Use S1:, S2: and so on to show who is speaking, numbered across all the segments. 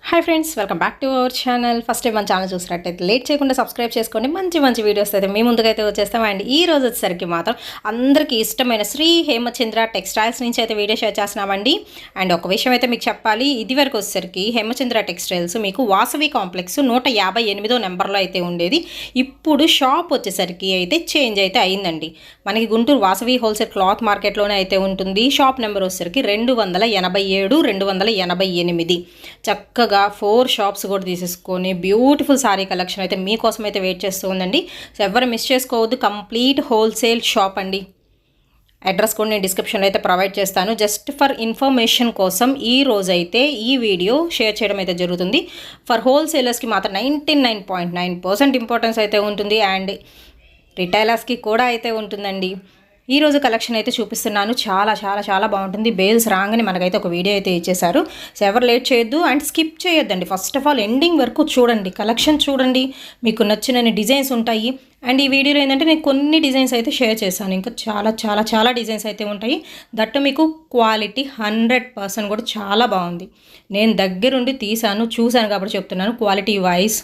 S1: Hi friends, welcome back to our channel. First time మన channel చూసినట్టయితే late చేయకుండా subscribe చేసుకోండి. మంచి మంచి వీడియోస్ అయితే మీ ముందుకైతే వచ్చేస్తాం. అండ్ ఈ రోజు వచ్చేసరికి మాత్రం అందరికీ ఇష్టమైన శ్రీ హేమచంద్ర టెక్స్టైల్స్ నుంచి అయితే వీడియో షేర్ చేస్తున్నామండి. అండ్ ఒక విషయం అయితే మీకు చెప్పాలి, ఇది వరకు వచ్చేసరికి హేమచంద్ర టెక్స్టైల్స్ మీకు వాసవి కాంప్లెక్స్ 158వ నెంబర్లో అయితే ఉండేది. ఇప్పుడు షాప్ వచ్చేసరికి అయితే చేంజ్ అయితే అయిందండి. మనకి గుంటూరు వాసవి హోల్సేల్ క్లాత్ మార్కెట్లోనే అయితే ఉంటుంది. షాప్ నెంబర్ వచ్చేసరికి 287 288. చక్కగా 4 షాప్స్ కూడా తీసేసుకొని బ్యూటిఫుల్ సారీ కలెక్షన్ అయితే మీకోసం అయితే వెయిట్ చేస్తూ ఉందండి. సో ఎవరు మిస్ చేసుకోవద్దు, కంప్లీట్ హోల్సేల్ షాప్ అండి. అడ్రస్ కూడా నేను డిస్క్రిప్షన్లో అయితే ప్రొవైడ్ చేస్తాను. జస్ట్ ఫర్ ఇన్ఫర్మేషన్ కోసం ఈ రోజైతే ఈ వీడియో షేర్ చేయడం అయితే జరుగుతుంది. ఫర్ హోల్సేలర్స్కి మాత్రం 99.9% ఇంపార్టెన్స్ అయితే ఉంటుంది. అండ్ రిటైలర్స్కి కూడా అయితే ఉంటుందండి. ఈరోజు కలెక్షన్ అయితే చూపిస్తున్నాను. చాలా చాలా చాలా బాగుంటుంది. బేల్స్ రాగానే మనకైతే ఒక వీడియో అయితే ఇచ్చేసారు. సో ఎవరు లేట్ చేయొద్దు అండ్ స్కిప్ చేయొద్దండి. ఫస్ట్ ఆఫ్ ఆల్ ఎండింగ్ వరకు చూడండి, కలెక్షన్ చూడండి, మీకు నచ్చిన డిజైన్స్ ఉంటాయి. అండ్ ఈ వీడియోలో ఏంటంటే నేను కొన్ని డిజైన్స్ అయితే షేర్ చేశాను. ఇంకా చాలా చాలా చాలా డిజైన్స్ అయితే ఉంటాయి. దట్టు మీకు క్వాలిటీ 100% కూడా చాలా బాగుంది. నేను దగ్గరుండి చూశాను కాబట్టి చెప్తున్నాను. Quality wise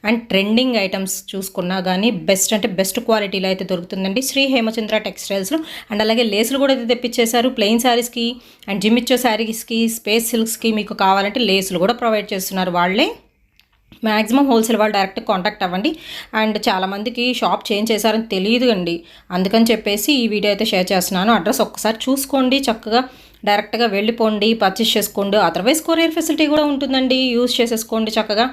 S1: and trending items చూసుకున్నా కానీ బెస్ట్ అంటే బెస్ట్ క్వాలిటీలో అయితే దొరుకుతుందండి శ్రీ హేమచంద్ర టెక్స్టైల్స్లో. అండ్ అలాగే లేసులు కూడా అయితే తెప్పించేశారు. ప్లెయిన్ శారీస్కి అండ్ జిమ్మిచ్చో శారీస్కి, స్పేస్ సిల్క్స్కి మీకు కావాలంటే లేసులు కూడా ప్రొవైడ్ చేస్తున్నారు వాళ్ళే. మ్యాక్సిమం హోల్సేల్ వాళ్ళు డైరెక్ట్ కాంటాక్ట్ అవ్వండి. అండ్ చాలామందికి షాప్ చేంజ్ చేశారని తెలియదు అండి, అందుకని చెప్పేసి ఈ వీడియో అయితే షేర్ చేస్తున్నాను. అడ్రస్ ఒక్కసారి చూసుకోండి, చక్కగా డైరెక్ట్గా వెళ్ళిపోండి, పర్చేస్ చేసుకోండి. అదర్వైజ్ కొరియర్ ఫెసిలిటీ కూడా ఉంటుందండి, యూజ్ చేసేసుకోండి చక్కగా.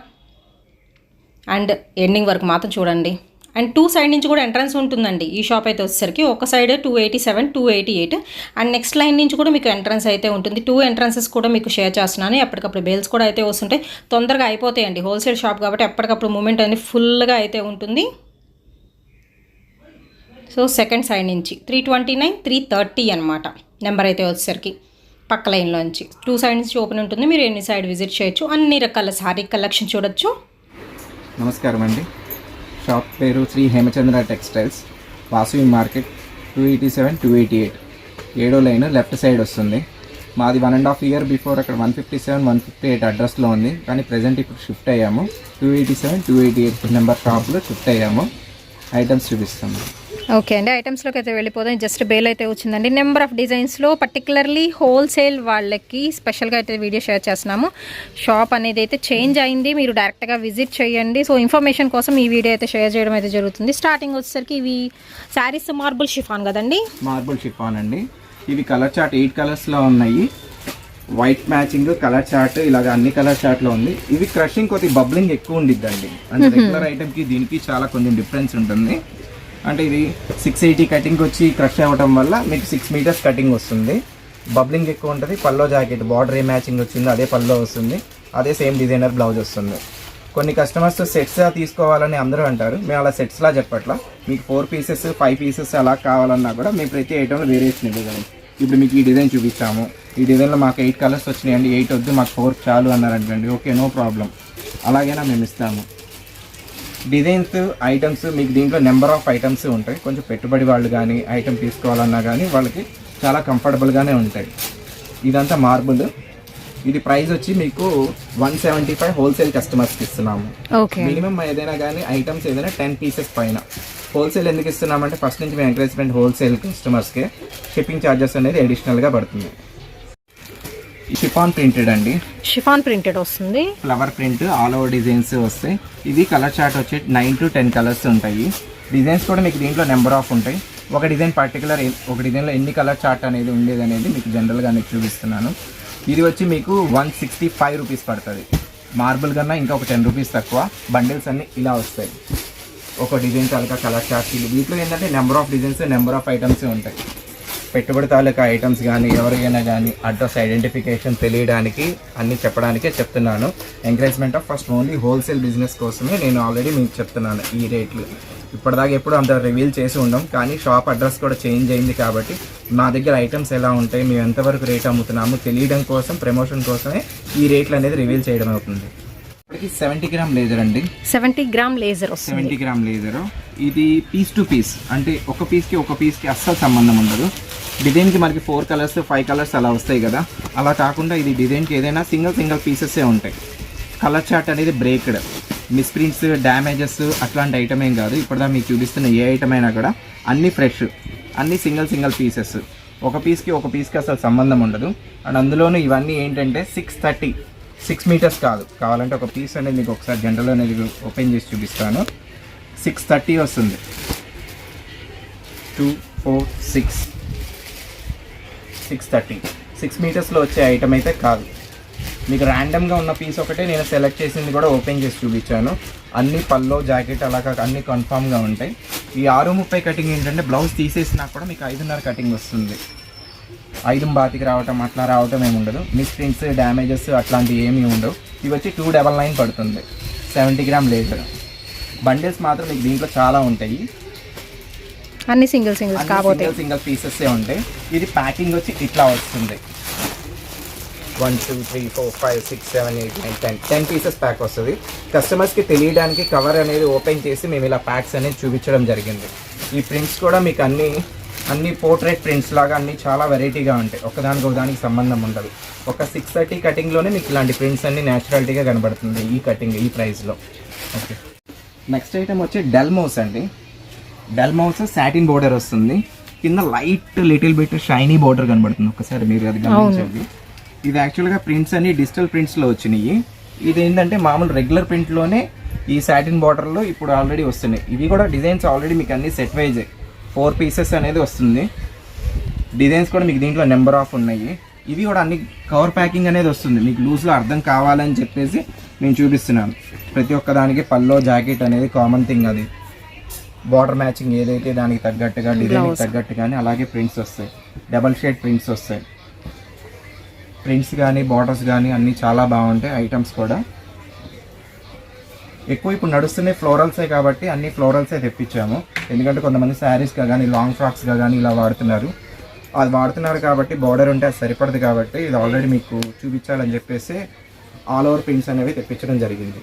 S1: అండ్ ఎండింగ్ వరకు మాత్రం చూడండి. అండ్ 2 సైడ్ నుంచి కూడా ఎంట్రన్స్ ఉంటుందండి. ఈ షాప్ అయితే వచ్చేసరికి ఒక సైడ్ 287, 288 అండ్ నెక్స్ట్ లైన్ నుంచి కూడా మీకు ఎంట్రన్స్ అయితే ఉంటుంది. 2 ఎంట్రన్సెస్ కూడా మీకు షేర్ చేస్తున్నాను. ఎప్పటికప్పుడు బేల్స్ కూడా అయితే వస్తుంటాయి, తొందరగా అయిపోతాయండి. హోల్సేల్ షాప్ కాబట్టి ఎప్పటికప్పుడు మూమెంట్ అనేది ఫుల్గా అయితే ఉంటుంది. సో సెకండ్ సైడ్ నుంచి 329, 330 అనమాట నెంబర్ అయితే వచ్చేసరికి పక్క లైన్లోంచి 2 సైడ్ నుంచి ఓపెన్ ఉంటుంది. మీరు ఎన్ని సైడ్ విజిట్ చేయొచ్చు, అన్ని రకాల సారీ కలెక్షన్ చూడొచ్చు.
S2: నమస్కారం అండి. షాప్ పేరు శ్రీ హేమచంద్ర టెక్స్టైల్స్, వాసవి మార్కెట్ 287, 288 7వ లైన్ లెఫ్ట్ సైడ్ వస్తుంది. మాది 1.5 ఇయర్ బిఫోర్ అక్కడ 157, 158 అడ్రస్లో ఉంది. కానీ ప్రజెంట్ ఇప్పుడు షిఫ్ట్ అయ్యాము. 287, 288 నెంబర్ షాప్లో షిఫ్ట్ అయ్యాము. ఐటమ్స్ చూపిస్తాము.
S1: ఓకే అండి, ఐటమ్స్లోకి అయితే వెళ్ళిపోదాం. జస్ట్ బేల్ అయితే వచ్చిందండి. నెంబర్ ఆఫ్ డిజైన్స్లో పర్టికులర్లీ హోల్సేల్ వాళ్ళకి స్పెషల్గా అయితే వీడియో షేర్ చేస్తున్నాము. షాప్ అనేది అయితే చేంజ్ అయింది, మీరు డైరెక్ట్గా విజిట్ చేయండి. సో ఇన్ఫర్మేషన్ కోసం ఈ వీడియో అయితే షేర్ చేయడం అయితే జరుగుతుంది. స్టార్టింగ్ వచ్చేసరికి ఇవి శారీస్ మార్బుల్ షిఫాన్ కదండి.
S2: మార్బుల్ షిఫాన్ అండి. ఇవి కలర్ చార్ట్ 8 కలర్స్లో ఉన్నాయి. వైట్ మ్యాచింగ్ కలర్ చార్ట్ ఇలాగ అన్ని కలర్ చార్ట్లో ఉంది. ఇవి క్రషింగ్ కొద్దిగా బబ్లింగ్ ఎక్కువ ఉండిద్దండి. అంటే రెగ్యులర్ ఐటమ్కి దీనికి చాలా కొంచెం డిఫరెన్స్ ఉంటుంది. అంటే ఇది 680 కటింగ్ వచ్చి క్రష్ అవ్వడం వల్ల మీకు 6 మీటర్స్ కటింగ్ వస్తుంది. బబ్లింగ్ ఎక్కువ ఉంటుంది. పల్లో జాకెట్ బార్డర్ ఏ మ్యాచింగ్ వచ్చిందో అదే పల్లో వస్తుంది, అదే సేమ్ డిజైనర్ బ్లౌజ్ వస్తుంది. కొన్ని కస్టమర్స్ సెట్స్గా తీసుకోవాలని అందరూ అంటారు. మేము అలా సెట్స్లా చెప్పట్లా. మీకు 4 పీసెస్ 5 పీసెస్ అలా కావాలన్నా కూడా మేము ప్రతి ఐటెంలో వేరియేషన్ ఇవ్వగలం. ఇప్పుడు మీకు ఈ డిజైన్ చూపించాము. ఈ డిజైన్లో మాకు 8 కలర్స్ వచ్చినాయండి, 8 వద్దు మాకు 4 చాలు అన్నారంటండి. ఓకే, నో ప్రాబ్లం, అలాగైనా మేము ఇస్తాము. డిజైన్స్ ఐటమ్స్ మీకు దీంట్లో నెంబర్ ఆఫ్ ఐటమ్స్ ఉంటాయి. కొంచెం పెట్టుబడి వాళ్ళు కానీ ఐటమ్ తీసుకోవాలన్నా కానీ వాళ్ళకి చాలా కంఫర్టబుల్గానే ఉంటాయి. ఇదంతా మార్బుల్. ఇది ప్రైస్ వచ్చి మీకు 175 హోల్సేల్ కస్టమర్స్కి ఇస్తున్నాము. మినిమం ఏదైనా కానీ ఐటమ్స్ ఏదైనా 10 పీసెస్ పైన. హోల్సేల్ ఎందుకు ఇస్తున్నామంటే ఫస్ట్ నుంచి మేము ఎంకరేజ్మెంట్ హోల్సేల్ కస్టమర్స్కే షిప్పింగ్ ఛార్జెస్ అనేది అడిషనల్గా పడుతుంది. షిఫాన్ ప్రింటెడ్ అండి.
S1: షిఫాన్ ప్రింటెడ్ వస్తుంది.
S2: Flower print all over designs వస్తాయి. ఇది కలర్ చార్ట్ వచ్చి 9 to 10 కలర్స్ ఉంటాయి. డిజైన్స్ కూడా మీకు దీంట్లో నెంబర్ ఆఫ్ ఉంటాయి. ఒక డిజైన్ పర్టికులర్ ఒక డిజైన్లో ఎన్ని కలర్ చార్ట్ అనేది ఉండేది అనేది మీకు జనరల్గా నేను చూపిస్తున్నాను. ఇది వచ్చి మీకు 165 రూపీస్ పడుతుంది. మార్బుల్ కన్నా ఇంకా ఒక 10 రూపీస్ తక్కువ. బండిల్స్ అన్నీ ఇలా వస్తాయి. ఒక డిజైన్ తాలూకా కలర్ చార్ట్. వీటిలో ఏంటంటే number of designs number of items ఉంటాయి. పెట్టుబడి తాలూకా ఐటమ్స్ కానీ ఎవరికైనా కానీ అడ్రస్ ఐడెంటిఫికేషన్ తెలియడానికి అన్నీ చెప్పడానికే చెప్తున్నాను. Encouragement of first only wholesale business కోసమే నేను ఆల్రెడీ మీకు చెప్తున్నాను ఈ రేట్లు. ఇప్పటిదాకా ఎప్పుడు అంత రివీల్ చేసి ఉండం, కానీ షాప్ అడ్రస్ కూడా చేంజ్ అయింది కాబట్టి మా దగ్గర ఐటమ్స్ ఎలా ఉంటాయి, మేము ఎంతవరకు రేట్ అమ్ముతున్నాము తెలియడం కోసం, ప్రమోషన్ కోసమే ఈ రేట్లు అనేది రివీల్ చేయడం అవుతుంది. ఇప్పటికి 70 గ్రామ్ లేజర్ అండి.
S1: 70 గ్రామ్ లేజర్.
S2: 70 gram laser. ఇది పీస్ టు పీస్, అంటే ఒక పీస్కి అస్సలు సంబంధం ఉండదు. డిజైన్కి మనకి 4 కలర్స్ 5 కలర్స్ అలా వస్తాయి కదా, అలా కాకుండా ఇది డిజైన్కి ఏదైనా సింగిల్ పీసెస్సే ఉంటాయి. కలర్ చార్ట్ అనేది బ్రేక్డ్, మిస్ప్రింట్స్, డ్యామేజెస్ అట్లాంటి ఐటమ్ ఏం కాదు. ఇప్పుడుదా మీకు చూపిస్తున్న ఏ ఐటమ్ అయినా కూడా అన్నీ ఫ్రెష్, అన్నీ సింగిల్ పీసెస్. ఒక పీస్కి అసలు సంబంధం ఉండదు. అండ్ అందులోనూ ఇవన్నీ ఏంటంటే 6 మీటర్స్ కాదు, కావాలంటే ఒక పీస్ అనేది మీకు ఒకసారి జనరల్ అనేది ఓపెన్ చేసి చూపిస్తాను. 630 వస్తుంది. 2, 4, 630 6 మీటర్స్లో వచ్చే ఐటమ్ అయితే కాదు. మీకు ర్యాండమ్గా ఉన్న పీస్ ఒకటే నేను సెలెక్ట్ చేసింది కూడా ఓపెన్ చేసి చూపించాను. అన్ని పల్లో, జాకెట్ అలాగా అన్నీ కన్ఫామ్గా ఉంటాయి. ఈ 6:30 కటింగ్ ఏంటంటే బ్లౌజ్ తీసేసినా కూడా మీకు 5:30 కటింగ్ వస్తుంది. 5 బాతికి రావటం అట్లా రావటం ఏమి ఉండదు. మిస్ప్రింట్స్, డ్యామేజెస్ అట్లాంటివి ఏమీ ఉండవు. ఇవి వచ్చి 299 పడుతుంది. 70 గ్రామ్ లేజర్. బండిల్స్ మాత్రం మీకు దీంట్లో చాలా ఉంటాయి.
S1: అన్ని సింగిల్ కాకపోతే
S2: సింగిల్ పీసెస్ ఉంటాయి. ఇది ప్యాకింగ్ వచ్చి ఇట్లా వస్తుంది. 1, 2, 3, 4, 5, 6, 7, 8, 9, 10 పీసెస్ ప్యాక్ వస్తుంది. కస్టమర్స్కి తెలియడానికి కవర్ అనేది ఓపెన్ చేసి మేము ఇలా ప్యాక్స్ అనేది చూపించడం జరిగింది. ఈ ప్రింట్స్ కూడా మీకు అన్ని పోర్ట్రేట్ ప్రింట్స్ లాగా అన్ని చాలా వెరైటీగా ఉంటాయి. ఒకదానికి సంబంధం ఉండదు. ఒక 630 కటింగ్లోనే మీకు ఇలాంటి ప్రింట్స్ అన్ని న్యాచురాలిటీగా కనబడుతుంది ఈ కటింగ్ ఈ ప్రైస్లో. ఓకే, నెక్స్ట్ ఐటమ్ వచ్చి డెల్మౌస్ అండి. డెల్మౌస్ సాటిన్ బోర్డర్ వస్తుంది. కింద light little bit shiny border కనబడుతుంది. ఒకసారి మీరు అది గమనించండి. ఇది యాక్చువల్గా ప్రింట్స్ అన్ని డిజిటల్ ప్రింట్స్లో వచ్చినాయి. ఇది ఏంటంటే మామూలు రెగ్యులర్ ప్రింట్లోనే ఈ సాటిన్ బార్డర్లో ఇప్పుడు ఆల్రెడీ వస్తున్నాయి. ఇవి కూడా డిజైన్స్ ఆల్రెడీ మీకు అన్ని సెట్ వైజ్ 4 పీసెస్ అనేది వస్తుంది. డిజైన్స్ కూడా మీకు దీంట్లో నెంబర్ ఆఫ్ ఉన్నాయి. ఇవి కూడా అన్ని కవర్ ప్యాకింగ్ అనేది వస్తుంది. మీకు లూజ్లో అర్థం కావాలని చెప్పేసి నేను చూపిస్తున్నాను. ప్రతి ఒక్క దానికి పల్లో, జాకెట్ అనేది కామన్ థింగ్. అది బార్డర్ మ్యాచింగ్ ఏదైతే దానికి తగ్గట్టుగా డిజైన్కి తగ్గట్టుగానే అలాగే ప్రింట్స్ వస్తాయి. డబల్ షేడ్ ప్రింట్స్ వస్తాయి. ప్రింట్స్ కానీ బార్డర్స్ కానీ అన్నీ చాలా బాగుంటాయి. ఐటమ్స్ కూడా ఎక్కువ ఇప్పుడు నడుస్తున్నాయి ఫ్లోరల్సే కాబట్టి అన్ని ఫ్లోరల్సే తెప్పించాము. ఎందుకంటే కొంతమంది శారీస్గా కానీ లాంగ్ ఫ్రాక్స్గా కానీ ఇలా వాడుతున్నారు. అది వాడుతున్నారు కాబట్టి బార్డర్ ఉంటే అది సరిపడదు కాబట్టి ఇది ఆల్రెడీ మీకు చూపించాలని చెప్పేసి ఆల్ ఓవర్ ప్రింట్స్ అనేవి తెప్పించడం జరిగింది.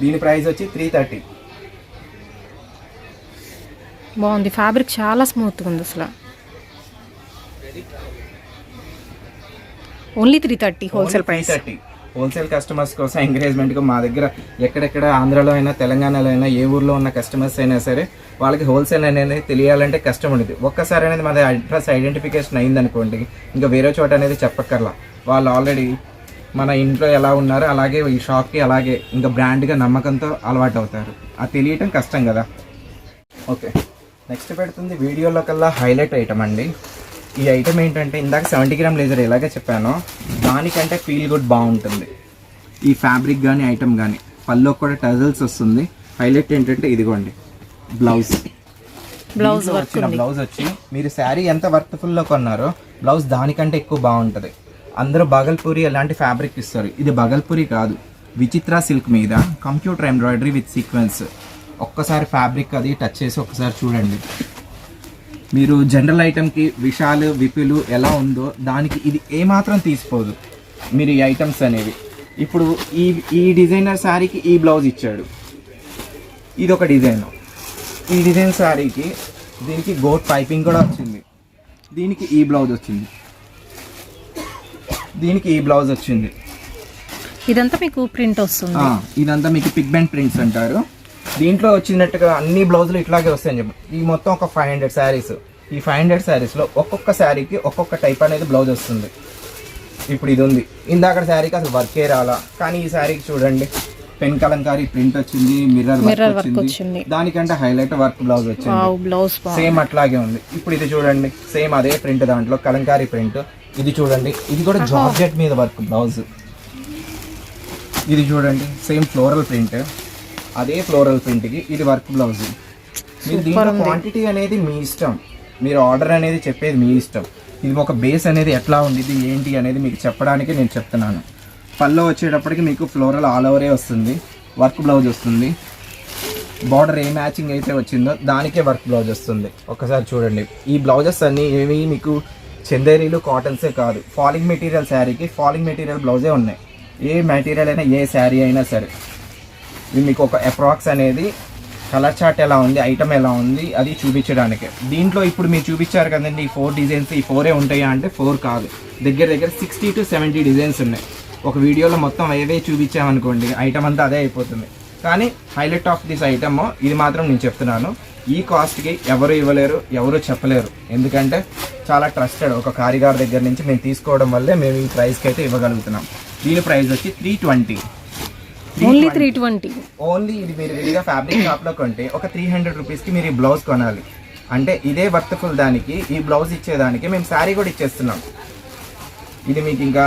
S2: దీని ప్రైస్ వచ్చి 330.
S1: బాగుంది. ఫ్యాబ్రిక్ చాలా స్మూత్గా ఉంది అసలు. Only 330 wholesale price.
S2: 330 wholesale customers కోసం ఎంకరేజ్మెంట్గా మా దగ్గర ఎక్కడెక్కడ ఆంధ్రాలో అయినా తెలంగాణలో అయినా ఏ ఊర్లో ఉన్న కస్టమర్స్ అయినా సరే వాళ్ళకి హోల్సేల్ అనేది తెలియాలంటే కష్టం ఉండేది. ఒక్కసారి అనేది మన అడ్రస్ ఐడెంటిఫికేషన్ అయిందనుకోండి ఇంకా వేరే చోట అనేది చెప్పక్కర్లా. వాళ్ళు ఆల్రెడీ మన ఇంట్లో ఎలా ఉన్నారో అలాగే ఈ షాప్కి అలాగే ఇంకా బ్రాండ్గా నమ్మకంతో అలవాటు అవుతారు. అది తెలియటం కష్టం కదా. ఓకే, నెక్స్ట్ పెడుతుంది వీడియోలో కల్లా హైలైట్ ఐటమ్ అండి. ఈ ఐటమ్ ఏంటంటే ఇందాక 70 గ్రామ్ లేజర్ ఎలాగే చెప్పానో దానికంటే ఫీల్ గుడ్ బాగుంటుంది. ఈ ఫ్యాబ్రిక్ కానీ ఐటమ్ కానీ పల్లో కూడా టజల్స్ వస్తుంది. హైలైట్ ఏంటంటే ఇదిగోండి బ్లౌజ్ వచ్చి మీరు శారీ ఎంత వర్త్ఫుల్లో కొన్నారో బ్లౌజ్ దానికంటే ఎక్కువ బాగుంటుంది. అందరూ బగల్పూరి అలాంటి ఫ్యాబ్రిక్ ఇస్తారు. ఇది బగల్పూరి కాదు, విచిత్ర సిల్క్ మీద కంప్యూటర్ ఎంబ్రాయిడరీ విత్ సీక్వెన్స్. ఒక్కసారి ఫ్యాబ్రిక్ అది టచ్ చేసి ఒక్కసారి చూడండి. మీరు జనరల్ ఐటమ్కి విశాల్ విపులు ఎలా ఉందో దానికి ఇది ఏమాత్రం తీసిపోదు. మీరు ఈ ఐటమ్స్ అనేవి ఇప్పుడు ఈ డిజైనర్ శారీకి ఈ బ్లౌజ్ ఇచ్చాడు. ఇది ఒక డిజైన్. ఈ డిజైన్ శారీకి దీనికి గోట్ పైపింగ్ కూడా వచ్చింది. దీనికి ఈ బ్లౌజ్ వచ్చింది. దీనికి ఈ బ్లౌజ్ వచ్చింది.
S1: ఇదంతా మీకు ప్రింట్ వస్తుంది.
S2: ఇదంతా మీకు పిగ్మెంట్ ప్రింట్స్ అంటారు. దీంట్లో వచ్చినట్టుగా అన్ని బ్లౌజులు ఇట్లాగే వస్తాయని చెప్పి ఈ మొత్తం ఒక 500 శారీస్. ఈ 500 శారీస్లో ఒక్కొక్క శారీకి ఒక్కొక్క టైప్ అనేది బ్లౌజ్ వస్తుంది. ఇప్పుడు ఇది ఉంది. ఇందాక శారీకి అసలు వర్కే రాలా, కానీ ఈ శారీకి చూడండి పెన్ కలంకారీ ప్రింట్ వచ్చింది, మిర్రర్ వర్క్ వచ్చింది. దానికంటే హైలైట్ వర్క్ బ్లౌజ్ వచ్చింది. సేమ్ అట్లాగే ఉంది. ఇప్పుడు ఇది చూడండి సేమ్ అదే ప్రింట్, దాంట్లో కలంకారీ ప్రింట్. ఇది చూడండి, ఇది కూడా జార్జెట్ మీద వర్క్ బ్లౌజ్. ఇది చూడండి సేమ్ ఫ్లోరల్ ప్రింట్, అదే ఫ్లోరల్ ప్రింట్కి ఇది వర్క్ బ్లౌజ్. మీరు దీంట్లో క్వాంటిటీ అనేది మీ ఇష్టం, మీరు ఆర్డర్ అనేది చెప్పేది మీ ఇష్టం. ఇది ఒక బేస్ అనేది ఎట్లా ఉంది ఏంటి అనేది మీకు చెప్పడానికి నేను చెప్తున్నాను. పల్లో వచ్చేటప్పటికి మీకు ఫ్లోరల్ ఆల్ ఓవరే వస్తుంది, వర్క్ బ్లౌజ్ వస్తుంది. బార్డర్ ఏ మ్యాచింగ్ అయితే వచ్చిందో దానికే వర్క్ బ్లౌజ్ వస్తుంది. ఒకసారి చూడండి. ఈ బ్లౌజెస్ అన్నీ ఏవి మీకు చందేరీలు కాటన్సే కాదు, ఫాలింగ్ మెటీరియల్ శారీకి ఫాలింగ్ మెటీరియల్ బ్లౌజే ఉన్నాయి. ఏ మెటీరియల్ అయినా ఏ శారీ అయినా సరే. ఇది మీకు ఒక అప్రాక్స్ అనేది కలర్ చార్ట్ ఎలా ఉంది, ఐటమ్ ఎలా ఉంది అది చూపించడానికి. దీంట్లో ఇప్పుడు మీరు చూపించారు కదండి ఈ 4 డిజైన్స్, ఈ 4 ఉంటాయా అంటే 4 కాదు, దగ్గర 60 to 70 డిజైన్స్ ఉన్నాయి. ఒక వీడియోలో మొత్తం అవే చూపించామనుకోండి ఐటమ్ అంతా అదే అయిపోతుంది. కానీ హైలైట్ ఆఫ్ దిస్ ఐటమ్ ఇది మాత్రం నేను చెప్తున్నాను, ఈ కాస్ట్కి ఎవరు ఇవ్వలేరు, ఎవరు చెప్పలేరు. ఎందుకంటే చాలా ట్రస్టెడ్ ఒక కారిగార్ దగ్గర నుంచి మేము తీసుకోవడం వల్లే మేము ఈ ప్రైస్కి అయితే ఇవ్వగలుగుతున్నాం. దీని ప్రైస్ వచ్చి 320.
S1: ఓన్లీ 320.
S2: ఓన్లీ ఇది మీరు విడిగా ఫ్యాబ్రిక్ షాప్లో కొంటే ఒక 300 రూపీస్కి మీరు ఈ బ్లౌజ్ కొనాలి. అంటే ఇదే వర్త్ఫుల్ దానికి, ఈ బ్లౌజ్ ఇచ్చేదానికి మేము శారీ కూడా ఇచ్చేస్తున్నాం. ఇది మీకు ఇంకా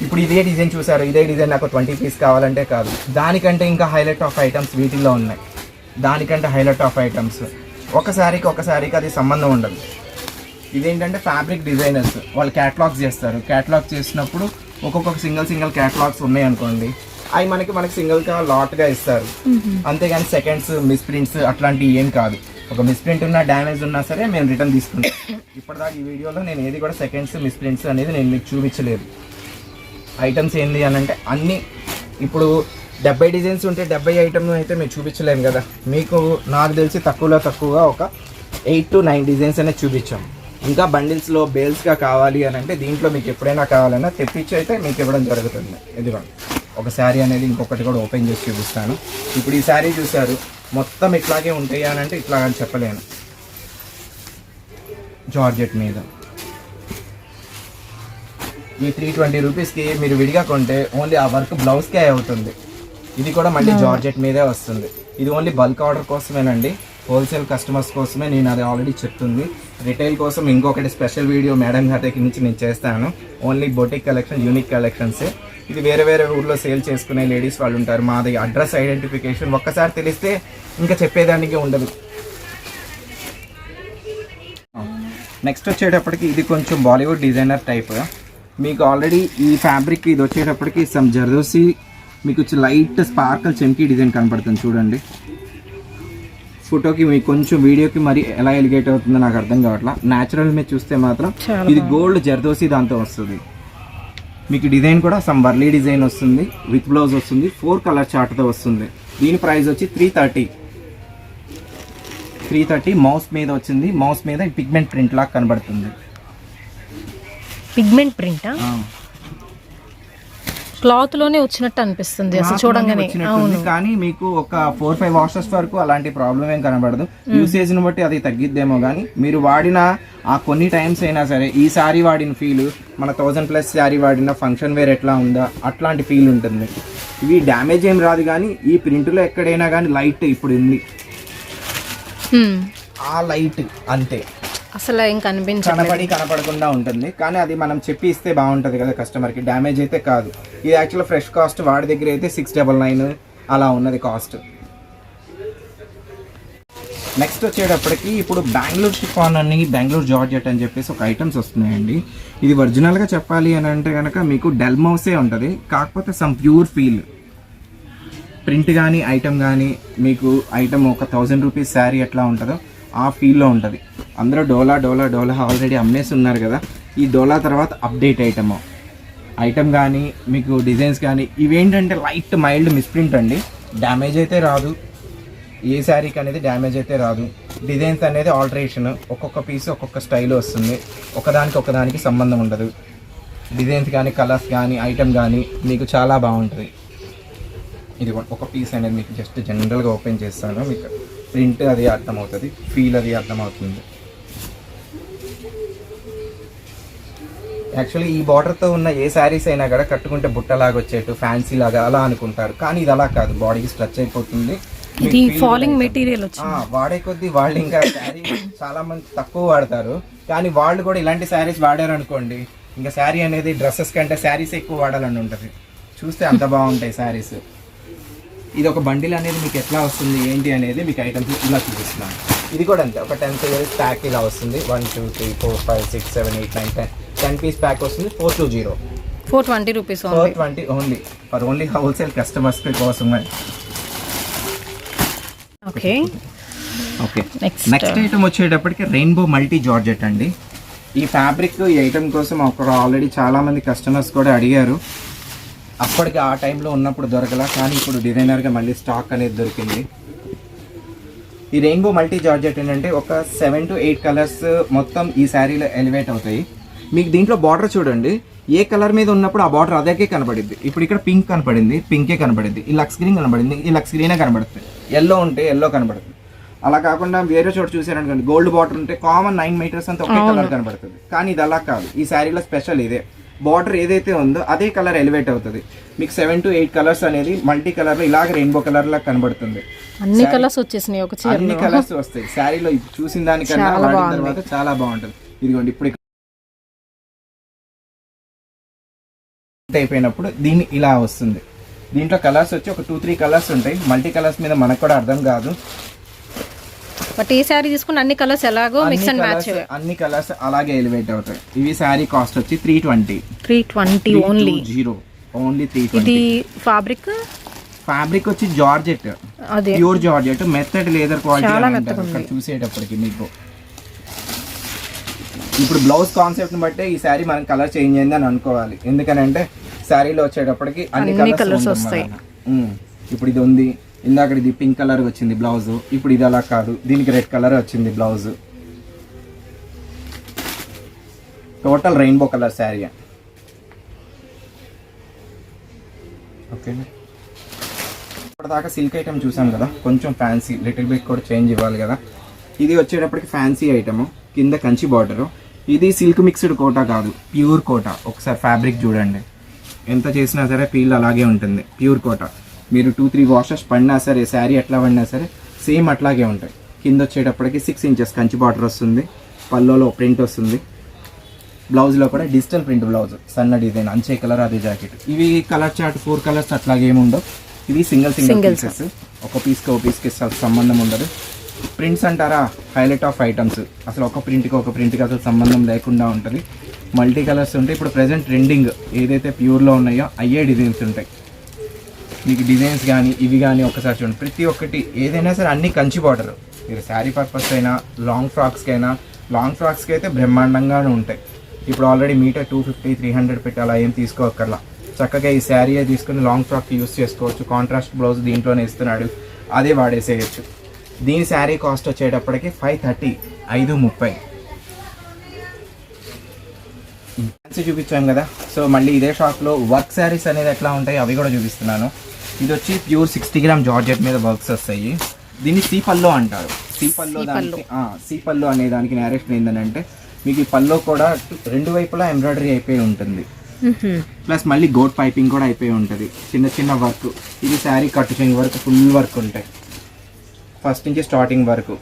S2: ఇప్పుడు ఇదే డిజైన్ చూసారు, ఇదే డిజైన్ నాకు 20 పీస్ కావాలంటే కాదు, దానికంటే ఇంకా హైలైట్ ఆఫ్ ఐటమ్స్ వీటిల్లో ఉన్నాయి. దానికంటే హైలైట్ ఆఫ్ ఐటమ్స్ ఒకసారికి అది సంబంధం ఉండదు. ఇదేంటంటే ఫ్యాబ్రిక్ డిజైనర్స్ వాళ్ళు క్యాటలాగ్స్ చేస్తారు. క్యాటలాగ్ చేసినప్పుడు ఒక్కొక్క సింగిల్ క్యాటలాగ్స్ ఉన్నాయి అనుకోండి, అవి మనకి సింగిల్గా లాట్గా ఇస్తారు. అంతేగాని సెకండ్స్ మిస్ప్రింట్స్ అట్లాంటివి ఏం కాదు. ఒక మిస్ప్రింట్ ఉన్నా డ్యామేజ్ ఉన్నా సరే మేము రిటర్న్ తీసుకుంటాం. ఇప్పటిదాకా ఈ వీడియోలో నేను ఏది కూడా సెకండ్స్ మిస్ప్రింట్స్ అనేది నేను మీకు చూపించలేదు. ఐటమ్స్ ఏంది అని అంటే అన్నీ ఇప్పుడు 70 డిజైన్స్ ఉంటే 70 ఐటమ్ అయితే మేము చూపించలేము కదా. మీకు నాకు తెలిసి తక్కువగా ఒక 8 to 9 డిజైన్స్ అనేది చూపించాం. ఇంకా బండిల్స్లో బేల్స్గా కావాలి అని అంటే దీంట్లో మీకు ఎప్పుడైనా కావాలన్నా తెప్పించి అయితే మీకు ఇవ్వడం జరుగుతుంది. ఎందుకంటే ఒక శారీ అనేది ఇంకొకటి కూడా ఓపెన్ చేసి చూపిస్తాను. ఇప్పుడు ఈ శారీ చూసారు, మొత్తం ఇట్లాగే ఉంటాయి అని అంటే ఇట్లా అని చెప్పలేను. జార్జెట్ మీద ఈ 320 రూపీస్కి మీరు విడిగా కొంటే ఓన్లీ ఆ వర్క్ బ్లౌజ్కే అవుతుంది. ఇది కూడా మళ్ళీ జార్జెట్ మీదే వస్తుంది. ఇది ఓన్లీ బల్క్ ఆర్డర్ కోసమేనండి, హోల్సేల్ కస్టమర్స్ కోసమే నేను అది ఆల్రెడీ చెప్తుంది. రిటైల్ కోసం ఇంకొకటి స్పెషల్ వీడియో మేడం గారి దగ్గర నుంచి నేను చేస్తాను. ఓన్లీ బొటిక్ కలెక్షన్, యూనిక్ కలెక్షన్సే. ఇది వేరే ఊర్లో సేల్ చేసుకునే లేడీస్ వాళ్ళు ఉంటారు. మాది అడ్రస్ ఐడెంటిఫికేషన్ ఒక్కసారి తెలిస్తే ఇంకా చెప్పేదానికి ఉండదు. నెక్స్ట్ వచ్చేటప్పటికి ఇది కొంచెం బాలీవుడ్ డిజైనర్ టైప్. మీకు ఆల్రెడీ ఈ ఫ్యాబ్రిక్ ఇది వచ్చేటప్పటికి సమ్ జర్దోసి మీకు లైట్ స్పార్కల్ చెంకీ డిజైన్ కనపడుతుంది చూడండి. ఫోటోకి మీకు కొంచెం వీడియోకి మరి ఎలా ఎలిగేట్ అవుతుందో నాకు అర్థం కావట్లా. న్యాచురల్ మీద చూస్తే మాత్రం ఇది గోల్డ్ జర్దోసి దాంతో వస్తుంది. మీకు డిజైన్ కూడా సమ్ వర్లీ డిజైన్ వస్తుంది, విత్ బ్లౌజ్ వస్తుంది, 4 కలర్ చార్ట్తో వస్తుంది. దీని ప్రైస్ వచ్చి 330 మౌస్ మీద వచ్చింది. మౌస్ మీద పిగ్మెంట్ ప్రింట్ లాగా కనబడుతుంది.
S1: పిగ్మెంట్ ప్రింట్ క్లాత్ లోనే వచ్చినట్టు అనిపిస్తుంది అసలు చూడంగానే.
S2: కానీ మీకు ఒక 4-5 వాషెస్ వరకు అలాంటి ప్రాబ్లం ఏం కనబడదు. యూసేజ్ ని బట్టి అది తగ్గిద్దేమో కానీ మీరు వాడిన ఆ కొన్ని టైమ్స్ అయినా సరే ఈ శారీ వాడిన ఫీల్ మన 1000+ శారీ వాడిన ఫంక్షన్ వేర్ ఎట్లా ఉందా అట్లాంటి ఫీల్ ఉంటుంది. ఇవి డ్యామేజ్ ఏం రాదు, కానీ ఈ ప్రింట్లో ఎక్కడైనా కానీ లైట్ ఇప్పుడు ఉంది ఆ లైట్ అంతే,
S1: అసలు ఏం
S2: కనపడకుండా ఉంటుంది. కానీ అది మనం చెప్పి ఇస్తే బాగుంటుంది కదా కస్టమర్కి, డ్యామేజ్ అయితే కాదు. ఇది యాక్చువల్ ఫ్రెష్ కాస్ట్ వాడి దగ్గర అయితే 699 అలా ఉన్నది కాస్ట్. నెక్స్ట్ వచ్చేటప్పటికి ఇప్పుడు బెంగళూరు షిఫాన్ అని, బెంగళూరు జార్జెట్ అని చెప్పేసి ఒక ఐటమ్స్ వస్తున్నాయండి. ఇది ఒరిజినల్గా చెప్పాలి అని అంటే కనుక మీకు డెల్మౌసే ఉంటుంది, కాకపోతే సమ్ ప్యూర్ ఫీల్ ప్రింట్ కానీ ఐటమ్ కానీ మీకు ఐటమ్ ఒక 1000 రూపీస్ శారీ ఎట్లా ఉంటుందో ఆ ఫీల్లో ఉంటుంది. అందరూ డోలా ఆల్రెడీ అమ్మేసి ఉన్నారు కదా. ఈ డోలా తర్వాత అప్డేట్ ఐటమ్ కానీ మీకు డిజైన్స్ కానీ ఇవేంటంటే లైట్ మైల్డ్ మిస్ప్రింట్ అండి. డ్యామేజ్ అయితే రాదు, ఏ శారీకి అనేది డ్యామేజ్ అయితే రాదు. డిజైన్స్ అనేది ఆల్టరేషన్, ఒక్కొక్క పీస్ ఒక్కొక్క స్టైల్ వస్తుంది, ఒకదానికి సంబంధం ఉండదు. డిజైన్స్ కానీ కలర్స్ కానీ ఐటమ్ కానీ మీకు చాలా బాగుంటుంది. ఇది ఒక పీస్ అనేది మీకు జస్ట్ జనరల్గా ఓపెన్ చేస్తాను, మీకు ప్రింట్ అది అర్థమవుతుంది, ఫీల్ అది అర్థమవుతుంది. యాక్చువల్లీ ఈ బార్డర్తో ఉన్న ఏ శారీస్ అయినా కూడా కట్టుకుంటే బుట్టలాగా వచ్చేట్టు ఫ్యాన్సీ లాగా అలా అనుకుంటారు, కానీ ఇది అలా కాదు, బాడీకి స్ట్రెచ్ అయిపోతుంది.
S1: ఫాలింగ్ మెటీరియల్
S2: వాడే కొద్దీ వాళ్ళు ఇంకా శారీ చాలా మంది తక్కువ వాడతారు, కానీ వాళ్ళు కూడా ఇలాంటి శారీస్ వాడారు అనుకోండి ఇంకా శారీ అనేది డ్రెస్సెస్ కంటే శారీస్ ఎక్కువ వాడాలని ఉంటుంది. చూస్తే అంత బాగుంటాయి శారీస్. ఇది ఒక బండిల్ అనేది మీకు ఎట్లా వస్తుంది ఏంటి అనేది మీకు ఐటమ్స్ ఇలా చూపిస్తున్నాను. ఇది కూడా అంతే, ఒక 10 పీస్ ప్యాక్ ఇలా వస్తుంది. 1 2 3 4 5 6 7 8 9 10 పీస్ ప్యాక్ వస్తుంది.
S1: 420 rupees
S2: 420 only for only wholesale customers కోసమే.
S1: ఓకే
S2: నెక్స్ట్ ఐటమ్ వచ్చేటప్పటికి రెయిన్బో మల్టీ జార్జెట్ అండి. ఈ ఫ్యాబ్రిక్ ఈ ఐటమ్ కోసం ఆల్రెడీ చాలా మంది కస్టమర్స్ కూడా అడిగారు. అప్పటికి ఆ టైంలో ఉన్నప్పుడు దొరకలా, కానీ ఇప్పుడు డిజైనర్గా మళ్ళీ స్టాక్ అనేది దొరికింది. ఈ రెయిన్బో మల్టీ జార్జెట్ ఏంటంటే ఒక 7 to 8 కలర్స్ మొత్తం ఈ శారీలో ఎలివేట్ అవుతాయి. మీకు దీంట్లో బార్డర్ చూడండి, ఏ కలర్ మీద ఉన్నప్పుడు ఆ బార్డర్ అదేకే కనపడింది. ఇప్పుడు ఇక్కడ పింక్ కనపడింది, పింకే కనపడింది. ఈ లక్స్ గ్రీన్ కనపడింది, ఈ లక్స్ గ్రీనే కనపడుతుంది. ఎల్లో ఉంటే ఎల్లో కనపడుతుంది. అలా కాకుండా వేరే చోట చూసారనుకోండి, గోల్డ్ బార్డర్ ఉంటే కామన్ 9 మీటర్స్ అంతా ఒకే కలర్ కనపడుతుంది. కానీ ఇది అలా కాదు. ఈ శారీలో స్పెషల్ ఇదే, బార్డర్ ఏదైతే ఉందో అదే కలర్ ఎలివేట్ అవుతుంది. మీకు 7 to 8 కలర్స్ అనేది మల్టీ కలర్లో ఇలాగ రెయిన్బో కలర్ లా కనబడుతుంది.
S1: అన్ని కలర్స్ వచ్చేసినాయి ఒక చీర,
S2: అన్ని కలర్స్ వస్తాయి శారీలో. చూసిన దానికన్నా వాడిన తర్వాత చాలా బాగుంటుంది. ఇదిగోండి ఇప్పుడు అయిపోయినప్పుడు దీన్ని ఇలా వస్తుంది. దీంట్లో కలర్స్ వచ్చి ఒక 2-3 కలర్స్ ఉంటాయి. మల్టీ కలర్స్ మీద మనకు కూడా అర్థం కాదు.
S1: బట్ ఈ శారీ తీసుకున్న అన్ని కలర్స్ ఎలాగో మిక్స్ అండ్ మ్యాచ్,
S2: అన్ని కలర్స్ అలాగే ఎలివేట్ అవుతాయి. ఇవి శారీ కాస్ట్ వచ్చి
S1: 320 ఓన్లీ.
S2: ఓన్లీ 320.
S1: ఇది ఫ్యాబ్రిక్
S2: వచ్చి జార్జెట్, ప్యూర్ జార్జెట్, మెత్తడ్ లేదర్ క్వాలిటీ. చూసేటప్పటికి మీకు ఇప్పుడు బ్లౌజ్ కాన్సెప్ట్ ని బట్టి ఈ శారీ మనకి కలర్ చేంజ్ అయింది అని అనుకోవాలి. ఎందుకనంటే శారీలో వచ్చేటప్పటికి అన్ని కలర్స్ వస్తాయి. ఇప్పుడు ఇది ఉంది, ఇందాక ఇది పింక్ కలర్ వచ్చింది బ్లౌజ్, ఇప్పుడు ఇది అలా కాదు, దీనికి రెడ్ కలర్ వచ్చింది blouse. Total rainbow colour sari. ఓకేనా, ఇప్పటిదాకా సిల్క్ ఐటమ్ చూసాం కదా, కొంచెం ఫ్యాన్సీ లిటిల్ బిట్ కూడా చేంజ్ ఇవ్వాలి కదా. ఇది వచ్చేటప్పటికి ఫ్యాన్సీ ఐటమ్, కింద కంచి బార్డరు. ఇది సిల్క్ మిక్స్డ్ కోటా కాదు, ప్యూర్ కోటా. ఒకసారి ఫ్యాబ్రిక్ చూడండి, ఎంత చేసినా సరే ఫీల్ అలాగే ఉంటుంది. ప్యూర్ కోటా. మీరు 2-3 వాషెస్ పడినా సరే, శారీ ఎట్లా పడినా సరే సేమ్ అట్లాగే ఉంటాయి. కింద వచ్చేటప్పటికి 6 ఇంచెస్ కంచి బార్డర్ వస్తుంది. పల్లోలో ప్రింట్ వస్తుంది. బ్లౌజ్లో కూడా డిజిటల్ ప్రింట్ బ్లౌజ్, సన్న డిజైన్, అంచే కలర్, అదే జాకెట్. ఇవి కలర్ చార్ట్ 4 కలర్స్ అట్లాగే ఏముండవు. ఇది సింగిల్ పీసెస్. ఒక పీస్కి సంబంధం ఉండదు. ప్రింట్స్ అంటారా, హైలైట్ ఆఫ్ ఐటమ్స్. అసలు ఒక ప్రింట్కి అసలు సంబంధం లేకుండా ఉంటుంది. మల్టీ కలర్స్ ఉంటాయి. ఇప్పుడు ప్రెజెంట్ ట్రెండింగ్ ఏదైతే ప్యూర్లో ఉన్నాయో అయ్యే డిజైన్స్ ఉంటాయి. మీకు డిజైన్స్ కానీ ఇవి కానీ ఒకసారి చూడండి. ప్రతి ఒక్కటి ఏదైనా సరే అన్ని కంచి బార్డర్. మీరు శారీ పర్పస్ అయినా లాంగ్ ఫ్రాక్స్కి అయితే బ్రహ్మాండంగానే ఉంటాయి. ఇప్పుడు ఆల్రెడీ మీటర్ 250-300 పెట్టి అలా ఏం తీసుకోక్కర్లా. చక్కగా ఈ శారీ తీసుకుని లాంగ్ ఫ్రాక్ యూస్ చేసుకోవచ్చు. కాంట్రాస్ట్ బ్లౌజ్ దీంట్లోనే ఇస్తున్నాడు, అదే వాడేసేయచ్చు. దీని శారీ కాస్ట్ వచ్చేటప్పటికి 530, 530. ఫ్యాన్సీ చూపించాం కదా, సో మళ్ళీ ఇదే షాప్లో వర్క్ శారీస్ అనేది ఎట్లా ఉంటాయి అవి కూడా చూపిస్తున్నాను. ఇది వచ్చి ప్యూర్ 60 గ్రామ్ జార్జెట్ మీద వర్క్స్ వస్తాయి. దీన్ని సీపల్లో అంటారు. సీపల్లో అనే దానికి నేరేషన్ ఏంటంటే మీకు ఈ పల్లో కూడా 2 వైపులా ఎంబ్రాయిడరీ అయిపోయి ఉంటుంది. ప్లస్ మళ్ళీ గోట్ పైపింగ్ కూడా అయిపోయి ఉంటుంది. చిన్న వర్క్. ఇది శారీ కట్టు చెంగు వరకు ఫుల్ వర్క్ ఉంటాయి. ఫస్ట్ నుంచి స్టార్టింగ్ వరకు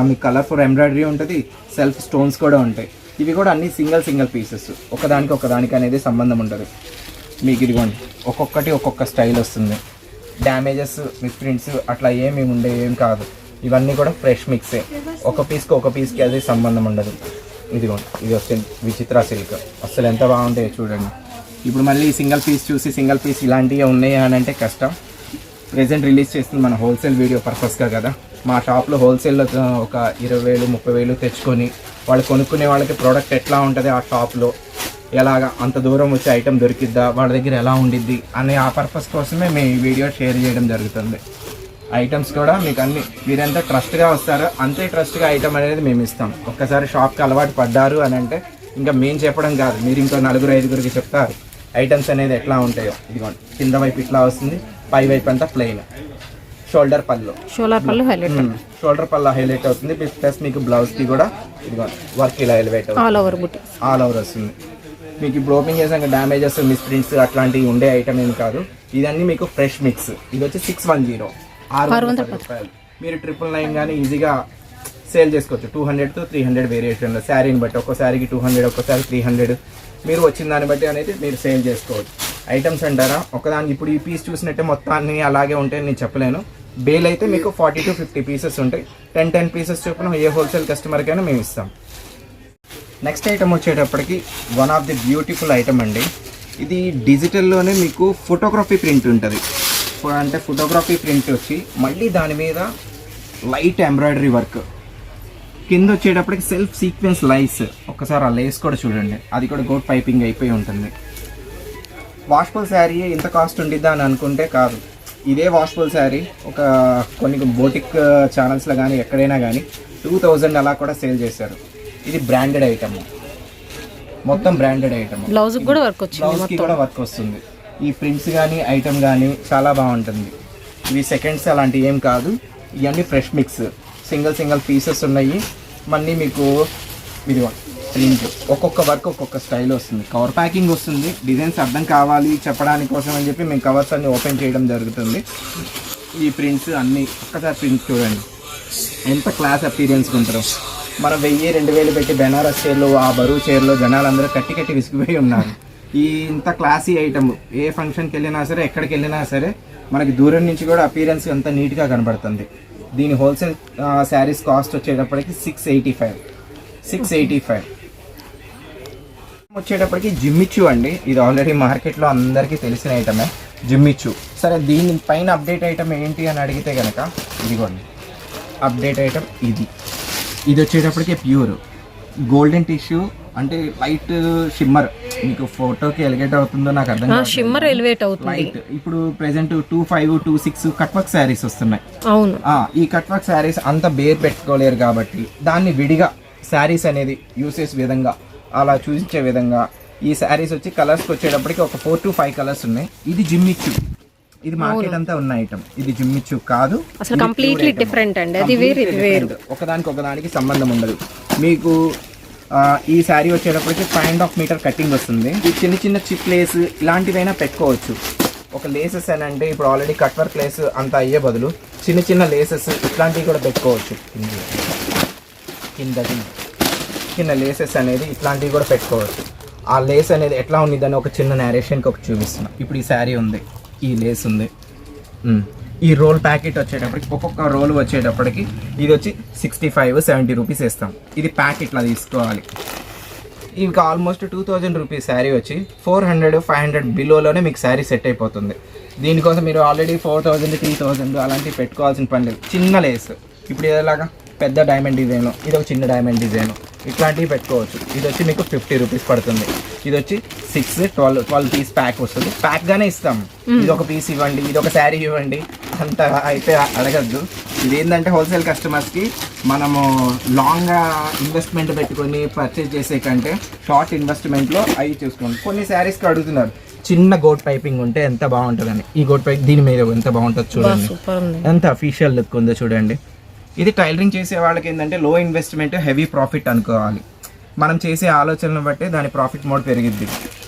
S2: మీకు కలర్ఫుల్ ఎంబ్రాయిడరీ ఉంటుంది. సెల్ఫ్ స్టోన్స్ కూడా ఉంటాయి. ఇవి కూడా అన్ని సింగిల్ పీసెస్. ఒకదానికి అనేది సంబంధం ఉండదు. మీకు ఇదిగోండి, ఒక్కొక్క స్టైల్ వస్తుంది. డ్యామేజెస్, మిస్ప్రింట్స్ అట్లా ఏమి ఏం కాదు. ఇవన్నీ కూడా ఫ్రెష్ మిక్సే. ఒక పీస్కి అది సంబంధం ఉండదు. ఇదిగోండి, ఇది వస్తుంది విచిత్ర సిల్క్. అసలు ఎంత బాగుంటాయో చూడండి. ఇప్పుడు మళ్ళీ సింగిల్ పీస్ చూసి సింగిల్ పీస్ ఇలాంటివి ఉన్నాయి అని అంటే కష్టం. ప్రెజెంట్ రిలీజ్ చేస్తుంది మన హోల్సేల్ వీడియో పర్పస్గా కదా. మా షాప్లో హోల్సేల్లో ఒక 20,000-30,000 తెచ్చుకొని వాళ్ళు కొనుక్కునే వాళ్ళకి ప్రోడక్ట్ ఎట్లా ఉంటుంది, ఆ షాప్లో ఎలాగా అంత దూరం వచ్చే ఐటెం దొరికిద్దా, వాళ్ళ దగ్గర ఎలా ఉండిద్ది అనే ఆ పర్పస్ కోసమే మేము ఈ వీడియో షేర్ చేయడం జరుగుతుంది. ఐటమ్స్ కూడా మీకు అన్ని మీరెంత ట్రస్ట్గా వస్తారో అంతే ట్రస్ట్గా ఐటమ్ అనేది మేము ఇస్తాం. ఒక్కసారి షాప్కి అలవాటు పడ్డారు అని అంటే ఇంకా మేము చెప్పడం కాదు, మీరు ఇంకో 4-5 చెప్తారు ఐటమ్స్ అనేది ఎట్లా ఉంటాయో. ఇదిగోండి, కింద వైపు ఇట్లా వస్తుంది, పై వైపు అంతా ప్లెయిన్. షోల్డర్ పళ్ళు హైలైట్ అవుతుంది. ప్లస్ మీకు బ్లౌజ్కి కూడా ఇదిగోండి వర్క్ ఇలా ఎలివేట్ అవుతుంది. ఆల్ ఓవర్ వస్తుంది. మీకు ఇప్పుడు ఓపెన్ చేసాక డ్యామేజెస్, మిస్ప్రింట్స్ అట్లాంటివి ఉండే ఐటమ్ ఏం కాదు. ఇదన్నీ మీకు ఫ్రెష్ మిక్స్. ఇది వచ్చి 610, 610 రూపాయలు. మీరు 999 కానీ ఈజీగా సేల్ చేసుకోవచ్చు. 200 to 300 వేరియేషన్లో శారీని బట్టి. ఒక్కో శారీకి 200, ఒక్కోసారి 300. మీరు వచ్చిన దాన్ని బట్టి అనేది మీరు సేల్ చేసుకోవచ్చు. ఐటమ్స్ అంటారా, ఒకదానికి ఇప్పుడు ఈ పీస్ చూసినట్టే మొత్తాన్ని అలాగే ఉంటాయి నేను చెప్పలేను. బేల్ అయితే మీకు 40 to 50 పీసెస్ ఉంటాయి. 10 పీసెస్ చొప్పున ఏ హోల్సేల్ కస్టమర్కైనా మేము ఇస్తాం. నెక్స్ట్ ఐటమ్ వచ్చేటప్పటికి one of the beautiful item అండి. ఇది డిజిటల్లోనే మీకు ఫోటోగ్రఫీ ప్రింట్ ఉంటుంది. అంటే ఫోటోగ్రఫీ ప్రింట్ వచ్చి మళ్ళీ దాని మీద లైట్ ఎంబ్రాయిడరీ వర్క్. కింద వచ్చేటప్పటికి సెల్ఫ్ సీక్వెన్స్ లైస్. ఒక్కసారి ఆ లేస్ కూడా చూడండి, అది కూడా గోట్ పైపింగ్ అయిపోయి ఉంటుంది. వాష్ఫుల్ శారీ ఇంత కాస్ట్ ఉండిద్దా అని అనుకుంటే కాదు. ఇదే వాష్ఫుల్ శారీ ఒక కొన్ని బోటిక్ ఛానల్స్లో కానీ ఎక్కడైనా కానీ 2000 అలా కూడా సేల్ చేశారు. ఇది బ్రాండెడ్ ఐటమ్. మొత్తం బ్రాండెడ్ ఐటమ్.
S1: బ్లౌజ్ కూడా వర్క్ వచ్చింది,
S2: బ్లౌజ్ కి కూడా వర్క్ వస్తుంది. ఈ ప్రింట్స్ కానీ ఐటమ్ కానీ చాలా బాగుంటుంది. ఇవి సెకండ్స్ అలాంటి ఏం కాదు, ఇవన్నీ ఫ్రెష్ మిక్స్, సింగిల్ పీసెస్ ఉన్నాయి. మళ్ళీ మీకు ఇది ప్రింట్ ఒక్కొక్క వర్క్ ఒక్కొక్క స్టైల్ వస్తుంది. కవర్ ప్యాకింగ్ వస్తుంది. డిజైన్స్ అర్థం కావాలి చెప్పడానికి కోసం అని చెప్పి మేము కవర్స్ అన్ని ఓపెన్ చేయడం జరుగుతుంది. ఈ ప్రింట్స్ అన్నీ ఒక్కసారి ప్రింట్స్ చూడండి ఎంత క్లాస్ అపీరియన్స్ ఉంటారో. మనం 1000-2000 పెట్టి బెనారస్ చీరలు, ఆ బరువు చీరలో జనాలందరూ కట్టి విసిగిపోయి ఉన్నారు. ఈ ఇంత క్లాసీ ఐటమ్ ఏ ఫంక్షన్కి వెళ్ళినా సరే, ఎక్కడికి వెళ్ళినా సరే మనకి దూరం నుంచి కూడా అపీరెన్స్ అంత నీట్గా కనబడుతుంది. దీని హోల్సేల్ శారీస్ కాస్ట్ వచ్చేటప్పటికి 685 వచ్చేటప్పటికి జిమ్మిచ్చు అండి. ఇది ఆల్రెడీ మార్కెట్లో అందరికీ తెలిసిన ఐటమే జిమ్మిచ్చు. సరే దీని పైన అప్డేట్ ఐటమ్ ఏంటి అని అడిగితే కనుక ఇదిగోండి అప్డేట్ ఐటమ్. ఇది వచ్చేటప్పటికి ప్యూర్ గోల్డెన్ టిష్యూ, అంటే లైట్ షిమ్మర్. మీకు ఫోటోకి ఎలివేట్ అవుతుందో నాకు అర్థం కాదు,
S1: షిమ్మర్ ఎలివేట్ అవుతుంది
S2: లైట్. ఇప్పుడు ప్రెసెంట్ 25, 26 కట్ వర్క్ శారీస్ వస్తున్నాయి.
S1: అవును,
S2: ఈ కట్ వర్క్ శారీస్ అంత బేర్ పెట్టుకోలేరు కాబట్టి దాన్ని విడిగా శారీస్ అనేది యూసేజ్ విధంగా అలా చూపించే విధంగా ఈ శారీస్ వచ్చి కలర్స్కి వచ్చేటప్పటికి ఒక 4 to 5 కలర్స్ ఉన్నాయి. ఇది జిమ్మిచ్చు, ఇది మార్కెట్ అంతా ఉన్న ఐటమ్. ఇది జిమ్మిచ్చు కాదు,
S1: అసలు కంప్లీట్లీ డిఫరెంట్ అండి. అది వేరు,
S2: ఒకదానికి సంబంధం ఉండదు. మీకు ఈ శారీ వచ్చేటప్పటికి 5.5 మీటర్ కటింగ్ వస్తుంది. ఈ చిన్న చిప్ లేస్ ఇలాంటివైనా పెట్టుకోవచ్చు. ఒక లేసెస్ అని అంటే ఇప్పుడు ఆల్రెడీ కట్ వర్క్ లేస్ అంత అయ్యే బదులు చిన్న లేసెస్ ఇట్లాంటివి కూడా పెట్టుకోవచ్చు. కింద లేసెస్ అనేది ఇట్లాంటివి కూడా పెట్టుకోవచ్చు. ఆ లేస్ అనేది ఎట్లా ఉంది అని ఒక చిన్న నేరేషన్కి ఒక చూపిస్తున్నాం. ఇప్పుడు ఈ శారీ ఉంది, ఈ లేస్ ఉంది. ఈ రోల్ ప్యాకెట్ వచ్చేటప్పటికి ఒక్కొక్క రోల్ వచ్చేటప్పటికి ఇది వచ్చి 65-70 రూపీస్ ఇస్తాం. ఇది ప్యాకెట్లా తీసుకోవాలి. ఇంకా ఆల్మోస్ట్ 2000 రూపీస్ శారీ వచ్చి 400-500 బిలోలోనే మీకు శారీ సెట్ అయిపోతుంది. దీనికోసం మీరు ఆల్రెడీ 4000-3000 అలాంటివి పెట్టుకోవాల్సిన పని లేదు. చిన్న లేస్ ఇప్పుడు ఇలాగా పెద్ద డైమండ్ డిజైన్, ఇది ఒక చిన్న డైమండ్ డిజైన్, ఇట్లాంటివి పెట్టుకోవచ్చు. ఇది వచ్చి మీకు 50 రూపీస్ పడుతుంది. ఇది వచ్చి 12 పీస్ ప్యాక్ వస్తుంది. ప్యాక్గానే ఇస్తాం. ఇది ఒక పీస్ ఇవ్వండి, ఇది ఒక శారీ ఇవ్వండి అంత అయితే అడగద్దు. ఇది ఏంటంటే హోల్సేల్ కస్టమర్స్కి మనము లాంగ్గా ఇన్వెస్ట్మెంట్ పెట్టుకొని పర్చేజ్ చేసే కంటే షార్ట్ ఇన్వెస్ట్మెంట్లో అవి చూసుకోండి. కొన్ని శారీస్కి అడుగుతున్నారు చిన్న గోట్ పైపింగ్ ఉంటే ఎంత బాగుంటుందని. ఈ గోట్ పైప్ దీని మీద ఎంత బాగుంటుంది చూడండి, ఎంత అఫీషియల్ లుక్ ఉందో చూడండి. ఇది టైలరింగ్ చేసే వాళ్ళకి ఏంటంటే లో ఇన్వెస్ట్మెంట్ హెవీ ప్రాఫిట్ అనుకోవాలి. మనం చేసే ఆలోచనను బట్టి దాని ప్రాఫిట్ మోడ్ పెరిగిద్ది.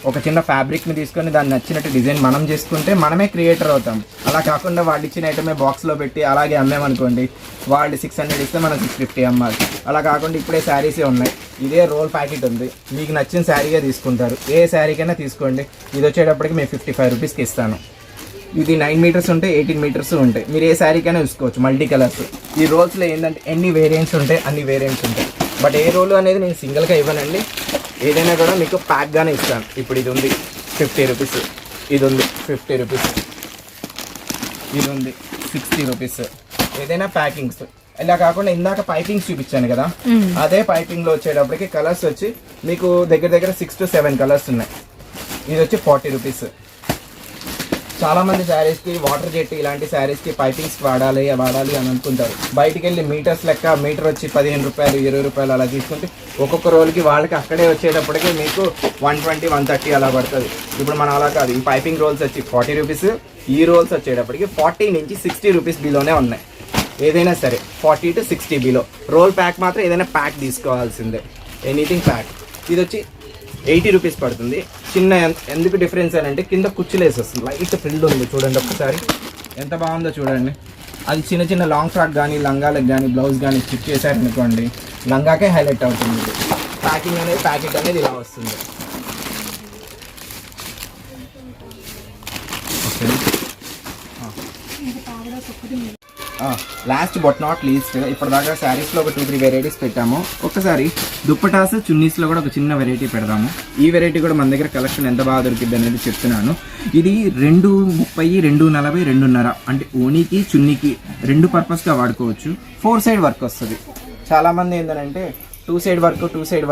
S2: ఒక చిన్న ఫ్యాబ్రిక్ని తీసుకొని దాన్ని నచ్చినట్టు డిజైన్ మనం చేసుకుంటే మనమే క్రియేటర్ అవుతాం. అలా కాకుండా వాళ్ళు ఇచ్చిన ఐటమే బాక్స్లో పెట్టి అలాగే అమ్మామనుకోండి, వాళ్ళు 600 ఇస్తే మనం 650 అమ్మాలి. అలా కాకుండా ఇప్పుడే శారీసే ఉన్నాయి, ఇదే రోల్ ప్యాకెట్ ఉంది, మీకు నచ్చిన శారీగా తీసుకుంటారు. ఏ శారీకైనా తీసుకోండి. ఇది వచ్చేటప్పటికి మేము 55 రూపీస్కి ఇస్తాను. ఇది 9 మీటర్స్ ఉంటాయి, 18 మీటర్స్ ఉంటాయి. మీరు ఏ శారీకైనా చూసుకోవచ్చు, మల్టీ కలర్స్. ఈ రోల్స్లో ఏంటంటే ఎన్ని వేరియంట్స్ ఉంటాయి అన్ని వేరియంట్స్ ఉంటాయి. బట్ ఏ రోల్ అనేది నేను సింగిల్గా ఇవ్వనండి, ఏదైనా కూడా మీకు ప్యాక్గానే ఇస్తాను. ఇప్పుడు ఇది ఉంది 50 రూపీస్, ఇది ఉంది 50 రూపీస్, ఇది ఉంది 60 రూపీస్. ఏదైనా ప్యాకింగ్స్. ఇలా కాకుండా ఇందాక పైపింగ్స్ చూపించాను కదా, అదే పైపింగ్లో వచ్చేటప్పటికి కలర్స్ వచ్చి మీకు దగ్గర 6 to 7 కలర్స్ ఉన్నాయి. ఇది వచ్చి 40 రూపీస్. చాలామంది శారీస్కి వాటర్ జెట్ ఇలాంటి శారీస్కి పైపింగ్స్ వాడాలి అని అనుకుంటారు. బయటికి వెళ్ళి మీటర్స్ లెక్క, మీటర్ వచ్చి 15 రూపాయలు 20 రూపాయలు అలా తీసుకుంటే ఒక్కొక్క రోల్కి వాళ్ళకి అక్కడే వచ్చేటప్పటికి మీకు 120-130 అలా పడుతుంది. ఇప్పుడు మనం అలా కాదు, ఈ పైపింగ్ రోల్స్ వచ్చి 40 రూపీస్, ఈ రోల్స్ వచ్చేటప్పటికి 40 నుంచి 60 రూపీస్ బిలోనే ఉన్నాయి. ఏదైనా సరే 40 to 60 బిలో. రోల్ ప్యాక్ మాత్రం ఏదైనా ప్యాక్ తీసుకోవాల్సిందే, ఎనీథింగ్ ప్యాక్. ఇది వచ్చి 80 రూపీస్ పడుతుంది. చిన్న ఎందుకు డిఫరెన్స్ అని అంటే కింద కుచ్చులేసి వస్తుంది, లైట్ ఫ్రిల్ ఉంది చూడండి ఒకసారి ఎంత బాగుందో చూడండి. అది చిన్న లాంగ్ ఫ్రాక్ కానీ లంగాలకు కానీ బ్లౌజ్ కానీ స్టిచ్ చేశారనుకోండి, లంగాకే హైలైట్ అవుతుంది. ప్యాకింగ్ అనేది ప్యాకెట్ అనేది ఇలా వస్తుంది. లాస్ట్ బట్ నాట్ లీస్ట్, ఇప్పటిదాకా శారీస్లో ఒక 2-3 వెరైటీస్ పెట్టాము. ఒకసారి దుప్పటాస్ చున్నీస్లో కూడా ఒక చిన్న వెరైటీ పెడదాము. ఈ వెరైటీ కూడా మన దగ్గర కలెక్షన్ ఎంత బాగా దొరికిద్ది అనేది చెప్తున్నాను. ఇది 230, 240, 2.5 అంటే ఓనీకి చున్నీకి 2 పర్పస్గా వాడుకోవచ్చు. 4 సైడ్ వర్క్ వస్తుంది. చాలామంది ఏంటంటే 2 సైడ్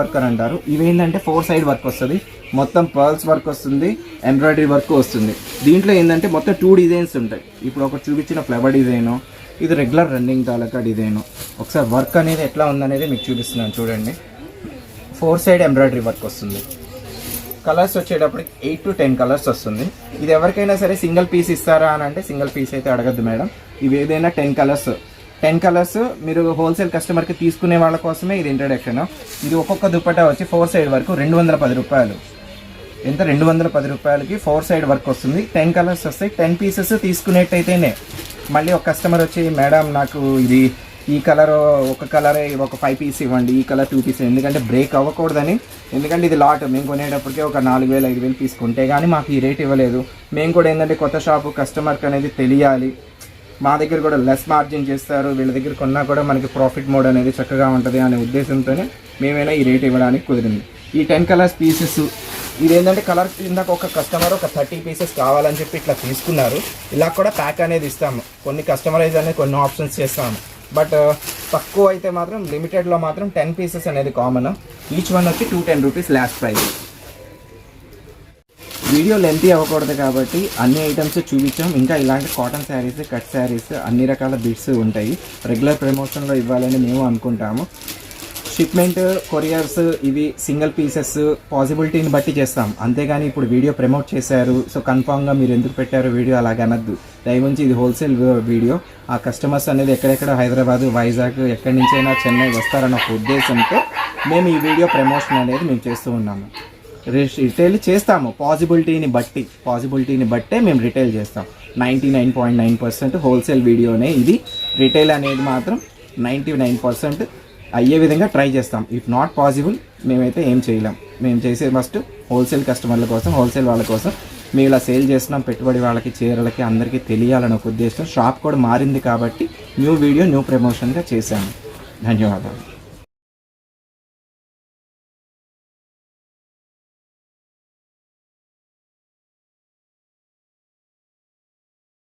S2: వర్క్ అని అంటారు. ఇవేంటంటే 4 సైడ్ వర్క్ వస్తుంది. మొత్తం పర్ల్స్ వర్క్ వస్తుంది, ఎంబ్రాయిడరీ వర్క్ వస్తుంది. దీంట్లో ఏంటంటే మొత్తం 2 డిజైన్స్ ఉంటాయి. ఇప్పుడు ఒక చూపించిన ఫ్లవర్ డిజైను, ఇది రెగ్యులర్ రన్నింగ్ తాలూకా డిజైను. ఒకసారి వర్క్ అనేది ఎట్లా ఉందనేది మీకు చూపిస్తున్నాను చూడండి. 4 సైడ్ ఎంబ్రాయిడరీ వర్క్ వస్తుంది. కలర్స్ వచ్చేటప్పటికి 8 to 10 కలర్స్ వస్తుంది. ఇది ఎవరికైనా సరే సింగిల్ పీస్ ఇస్తారా అని అంటే సింగిల్ పీస్ అయితే అడగద్దు మేడం. ఇవి ఏదైనా 10 కలర్స్ మీరు హోల్సేల్ కస్టమర్కి తీసుకునే వాళ్ళ కోసమే ఇది ఇంట్రడక్షన్. ఇది ఒక్కొక్క దుపట్టా వచ్చి 4 సైడ్ వరకు 210 రూపాయలు. ఎంత 210 రూపాయలకి 4 సైడ్ వర్క్ వస్తుంది. 10 కలర్స్ వస్తాయి. 10 పీసెస్ తీసుకునేట్టయితేనే మళ్ళీ ఒక కస్టమర్ వచ్చి మేడం నాకు ఇది ఈ కలర్ ఒక కలర్ ఒక 5 పీస్ ఇవ్వండి, ఈ కలర్ 2 పీస్, ఎందుకంటే బ్రేక్ అవ్వకూడదని. ఎందుకంటే ఇది లాట్ మేము కొనేటప్పటికే ఒక 4,000 5,000 తీసుకుంటే కానీ మాకు ఈ రేట్ ఇవ్వలేదు. మేము కూడా ఏంటంటే కొత్త షాపు కస్టమర్కి అనేది తెలియాలి, మా దగ్గర కూడా లెస్ మార్జిన్ చేస్తారు, వీళ్ళ దగ్గర కొన్నా కూడా మనకి ప్రాఫిట్ మోడ్ అనేది చక్కగా ఉంటుంది అనే ఉద్దేశంతోనే మేమైనా ఈ రేట్ ఇవ్వడానికి కుదిరింది. ఈ 10 కలర్స్ పీసెస్ ఇదేంటంటే కలర్ ఇందాక ఒక కస్టమర్ ఒక 30 పీసెస్ కావాలని చెప్పి ఇట్లా తీసుకున్నారు. ఇలా కూడా ప్యాక్ అనేది ఇస్తాము. కొన్ని కస్టమైజ్ అనేది కొన్ని ఆప్షన్స్ చేస్తాము. బట్ తక్కువ అయితే మాత్రం లిమిటెడ్లో మాత్రం 10 పీసెస్ అనేది కామన్. ఈచ్ వన్ వచ్చి 210 rupees last price. Video lengthy అవ్వకూడదు కాబట్టి అన్ని ఐటమ్స్ చూపించాం. ఇంకా ఇలాంటి కాటన్ శారీస్, కట్ శారీస్, అన్ని రకాల బిట్స్ ఉంటాయి. రెగ్యులర్ ప్రమోషన్లో ఇవ్వాలని మేము అనుకుంటాము. షిప్మెంట్, కొరియర్స్ ఇవి సింగిల్ పీసెస్ పాసిబిలిటీని బట్టి చేస్తాం. అంతేగాని ఇప్పుడు వీడియో ప్రమోట్ చేశారు సో కన్ఫామ్గా మీరు ఎందుకు పెట్టారు వీడియో అలాగ అనద్దు. దయవుంచి ఇది హోల్సేల్ వీడియో. ఆ కస్టమర్స్ అనేది ఎక్కడెక్కడ హైదరాబాద్, వైజాగ్, ఎక్కడి నుంచైనా చెన్నై వస్తారన్న ఒక ఉద్దేశంతో మేము ఈ వీడియో ప్రమోషన్ అనేది మేము చేస్తూ ఉన్నాము. రిటైల్ చేస్తాము పాసిబిలిటీని బట్టే మేము రిటైల్ చేస్తాం. 99.9% హోల్సేల్ వీడియోనే ఇది. రిటైల్ అనేది మాత్రం 99% అయ్యే విధంగా ట్రై చేస్తాం. ఇఫ్ నాట్ పాసిబుల్ మేమైతే ఏం చేయలేం. మేము చేసే ఫస్ట్ హోల్సేల్ కస్టమర్ల కోసం, హోల్సేల్ వాళ్ళ కోసం మేము ఇలా సేల్ చేస్తున్నాం. పెట్టుబడి వాళ్ళకి, చీరలకి అందరికీ తెలియాలని ఒక ఉద్దేశం. షాప్ కూడా మారింది కాబట్టి న్యూ వీడియో, న్యూ ప్రమోషన్గా చేశాము. ధన్యవాదాలు.